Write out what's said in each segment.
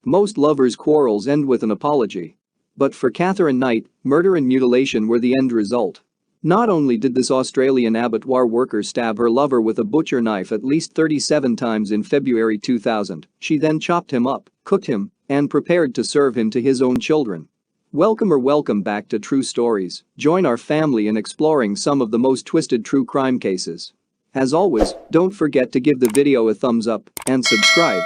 Most lovers' quarrels end with an apology. But for Catherine Knight, murder and mutilation were the end result. Not only did this Australian abattoir worker stab her lover with a butcher knife at least 37 times in February 2000, she then chopped him up, cooked him, and prepared to serve him to his own children. Welcome back to True Stories. Join our family in exploring some of the most twisted true crime cases. As always, don't forget to give the video a thumbs up and subscribe.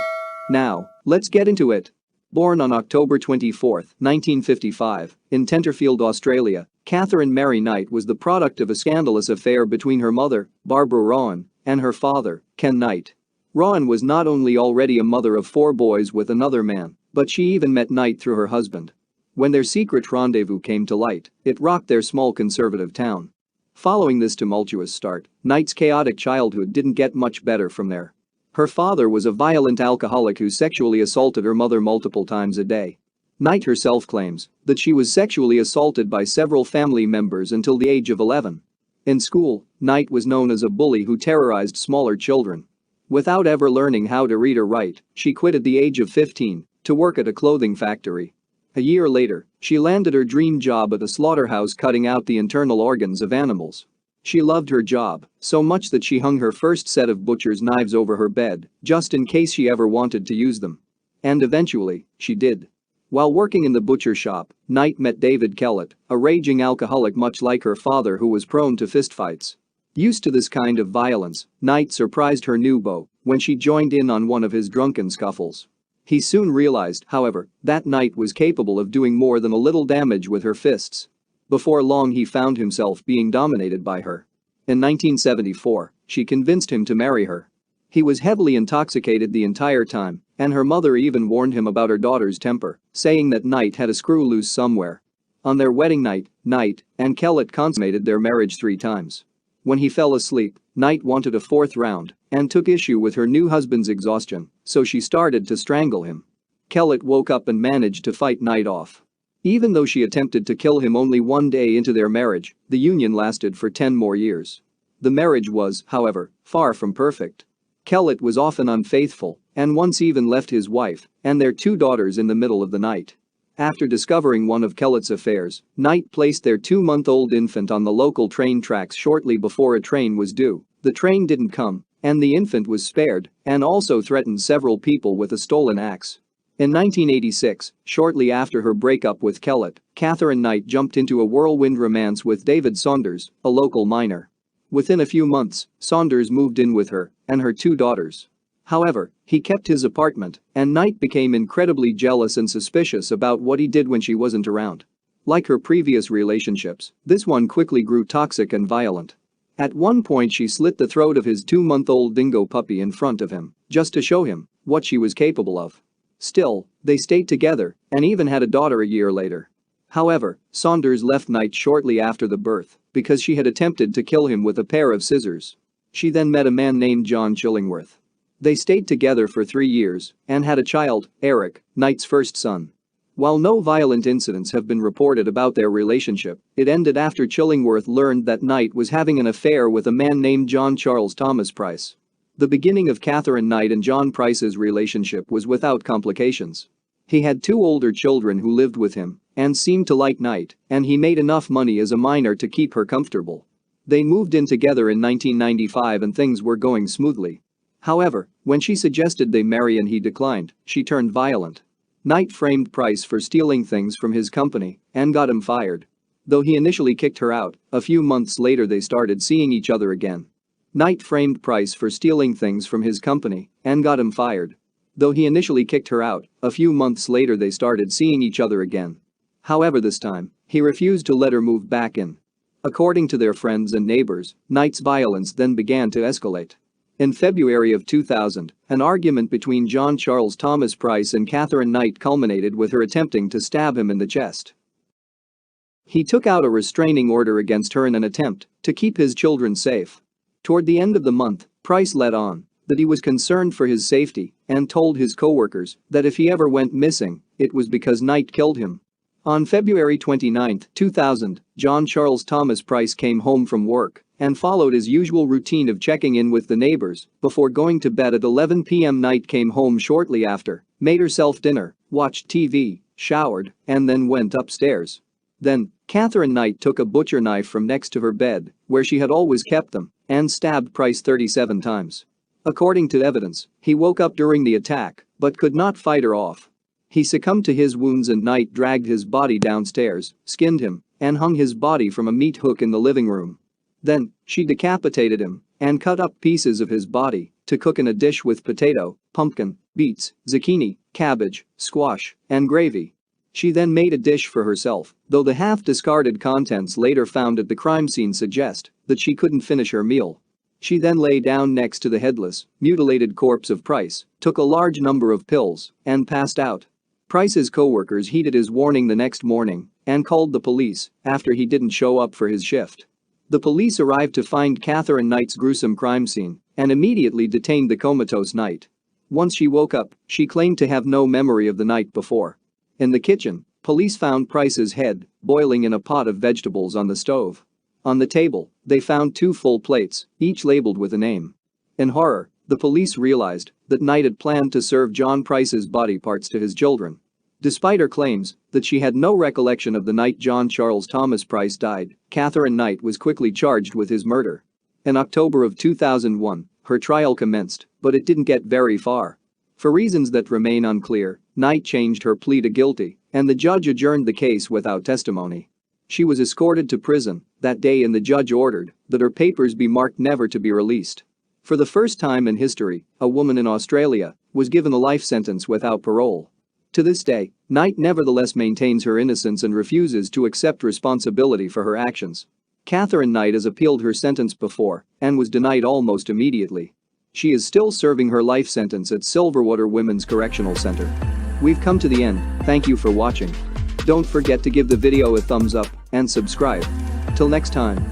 Now, let's get into it. Born on October 24, 1955, in Tenterfield, Australia, Catherine Mary Knight was the product of a scandalous affair between her mother, Barbara Rowan, and her father, Ken Knight. Rowan was not only already a mother of 4 boys with another man, but she even met Knight through her husband. When their secret rendezvous came to light, it rocked their small conservative town. Following this tumultuous start, Knight's chaotic childhood didn't get much better from there. Her father was a violent alcoholic who sexually assaulted her mother multiple times a day. Knight herself claims that she was sexually assaulted by several family members until the age of 11. In school, Knight was known as a bully who terrorized smaller children. Without ever learning how to read or write, she quit at the age of 15 to work at a clothing factory. A year later, she landed her dream job at a slaughterhouse cutting out the internal organs of animals. She loved her job so much that she hung her first set of butcher's knives over her bed, just in case she ever wanted to use them. And eventually, she did. While working in the butcher shop, Knight met David Kellett, a raging alcoholic much like her father who was prone to fistfights. Used to this kind of violence, Knight surprised her new beau when she joined in on one of his drunken scuffles. He soon realized, however, that Knight was capable of doing more than a little damage with her fists. Before long he found himself being dominated by her. In 1974, she convinced him to marry her. He was heavily intoxicated the entire time, and her mother even warned him about her daughter's temper, saying that Knight had a screw loose somewhere. On their wedding night, Knight and Kellett consummated their marriage 3 times. When he fell asleep, Knight wanted a 4th round and took issue with her new husband's exhaustion, so she started to strangle him. Kellett woke up and managed to fight Knight off. Even though she attempted to kill him only 1 day into their marriage, the union lasted for 10 more years. The marriage was, however, far from perfect. Kellett was often unfaithful and once even left his wife and their 2 daughters in the middle of the night. After discovering one of Kellett's affairs, Knight placed their 2-month-old infant on the local train tracks shortly before a train was due. The train didn't come, and the infant was spared, and also threatened several people with a stolen axe. In 1986, shortly after her breakup with Kellett, Catherine Knight jumped into a whirlwind romance with David Saunders, a local miner. Within a few months, Saunders moved in with her and her 2 daughters. However, he kept his apartment, and Knight became incredibly jealous and suspicious about what he did when she wasn't around. Like her previous relationships, this one quickly grew toxic and violent. At one point she slit the throat of his 2-month-old dingo puppy in front of him, just to show him what she was capable of. Still, they stayed together and even had a daughter a year later. However, Saunders left Knight shortly after the birth because she had attempted to kill him with a pair of scissors. She then met a man named John Chillingworth. They stayed together for 3 years and had a child, Eric, Knight's first son. While no violent incidents have been reported about their relationship, it ended after Chillingworth learned that Knight was having an affair with a man named John Charles Thomas Price. The beginning of Catherine Knight and John Price's relationship was without complications. He had 2 older children who lived with him and seemed to like Knight, and he made enough money as a minor to keep her comfortable. They moved in together in 1995 and things were going smoothly. However, when she suggested they marry and he declined, she turned violent. Knight framed Price for stealing things from his company and got him fired. Though he initially kicked her out, a few months later they started seeing each other again. Knight framed Price for stealing things from his company and got him fired. Though he initially kicked her out, a few months later they started seeing each other again. However, this time, he refused to let her move back in. According to their friends and neighbors, Knight's violence then began to escalate. In February of 2000, an argument between John Charles Thomas Price and Catherine Knight culminated with her attempting to stab him in the chest. He took out a restraining order against her in an attempt to keep his children safe. Toward the end of the month, Price let on that he was concerned for his safety and told his co-workers that if he ever went missing, it was because Knight killed him. On February 29, 2000, John Charles Thomas Price came home from work and followed his usual routine of checking in with the neighbors before going to bed at 11 p.m. Knight came home shortly after, made herself dinner, watched TV, showered, and then went upstairs. Then, Catherine Knight took a butcher knife from next to her bed, where she had always kept them, and stabbed Price 37 times. According to evidence, he woke up during the attack, but could not fight her off. He succumbed to his wounds and Knight dragged his body downstairs, skinned him, and hung his body from a meat hook in the living room. Then, she decapitated him and cut up pieces of his body to cook in a dish with potato, pumpkin, beets, zucchini, cabbage, squash, and gravy. She then made a dish for herself, though the half-discarded contents later found at the crime scene suggest that she couldn't finish her meal. She then lay down next to the headless, mutilated corpse of Price, took a large number of pills, and passed out. Price's co-workers heeded his warning the next morning and called the police after he didn't show up for his shift. The police arrived to find Catherine Knight's gruesome crime scene and immediately detained the comatose Knight. Once she woke up, she claimed to have no memory of the night before. In the kitchen, police found Price's head boiling in a pot of vegetables on the stove. On the table, they found 2 full plates, each labeled with a name. In horror, the police realized that Knight had planned to serve John Price's body parts to his children. Despite her claims that she had no recollection of the night John Charles Thomas Price died, Catherine Knight was quickly charged with his murder. In October of 2001, her trial commenced, but it didn't get very far. For reasons that remain unclear, Knight changed her plea to guilty, and the judge adjourned the case without testimony. She was escorted to prison that day and the judge ordered that her papers be marked never to be released. For the first time in history, a woman in Australia was given a life sentence without parole. To this day, Knight nevertheless maintains her innocence and refuses to accept responsibility for her actions. Catherine Knight has appealed her sentence before and was denied almost immediately. She is still serving her life sentence at Silverwater Women's Correctional Center. We've come to the end, thank you for watching. Don't forget to give the video a thumbs up and subscribe. Till next time.